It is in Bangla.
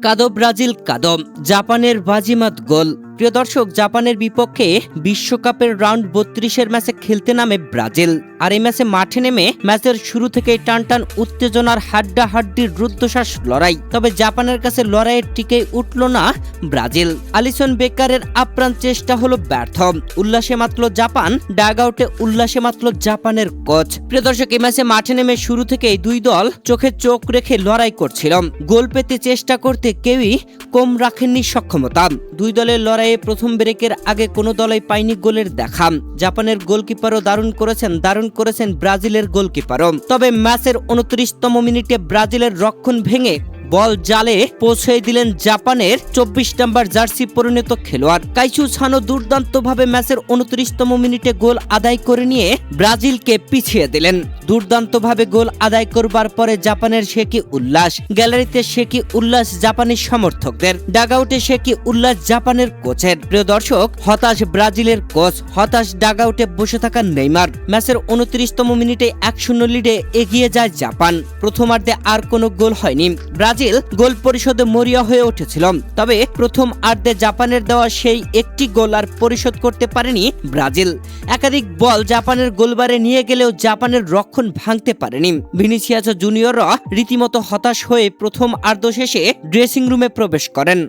কাদো ব্রাজিল কাদো, জাপানের বাজিমাত গোল। প্রিয় দর্শক, জাপানের বিপক্ষে বিশ্বকাপের রাউন্ড 32-এর ম্যাচে খেলতে নামে ব্রাজিল। আর এই ম্যাচে মাঠে নেমে ম্যাচের শুরু থেকেই টানটান উত্তেজনার হাড্ডাহাড্ডির রুদ্ধশ্বাস লড়াই। তবে জাপানের কাছে লড়াইয়ের টিকে উঠল না ব্রাজিল। আলিসন বেকারের আপ্রাণ চেষ্টা হলো ব্যর্থ। উল্লাসে মাতল জাপান, ডাগআউটে উল্লাসে মাতল জাপানের কোচ। প্রিয় দর্শক, এই ম্যাচে মাঠে নেমে শুরু থেকেই দুই দল চোখে চোখ রেখে লড়াই করছিল। গোল পেতে চেষ্টা করতে কেউই কম রাখেননি সক্ষমতা। দুই দলের লড়াইয়ে প্রথম ব্রেকের আগে কোনো দলই পায়নি গোলের দেখা। জাপানের গোলকিপারও দারুণ করেছেন ব্রাজিলের গোলকিপারও। তবে ম্যাচের 29তম মিনিটে ব্রাজিলের রক্ষণ ভেঙে বল জালে পৌঁছে দিলেন জাপানের 24 নম্বর জার্সি পরিণত খেলোয়াড় কাইচু সানো। দুর্দান্তভাবে ম্যাচের 29তম মিনিটে গোল আদায় করে নিয়ে ব্রাজিলকে পিছিয়ে দিলেন। দুর্দান্তভাবে গোল আদায় করবার পরে জাপানের সে কি উল্লাস, গ্যালারিতে সে কি উল্লাস জাপানি সমর্থকদের, ডাগআউটে সে কি উল্লাস জাপানের কোচের। প্রিয় দর্শক, হতাশ ব্রাজিলের কোচ, হতাশ ডাগআউটে বসে থাকা নেইমার। ম্যাচের 29তম মিনিটে 1-0 লিডে এগিয়ে যায় জাপান। প্রথমার্ধে আর কোনো গোল হয়নি। ব্রাজিল গোল পরিশোধে মরিয়া হয়ে উঠেছিল। তবে প্রথম আর্ধে জাপানের দেওয়া সেই একটি গোল আর পরিশোধ করতে পারেনি ব্রাজিল। একাধিক বল জাপানের গোলবারে নিয়ে গেলেও জাপানের রক্ষণ ভাঙতে পারেনি। ভিনিসিয়াস জুনিয়ররা রীতিমতো হতাশ হয়ে প্রথম আর্ধ শেষে ড্রেসিং রুমে প্রবেশ করেন।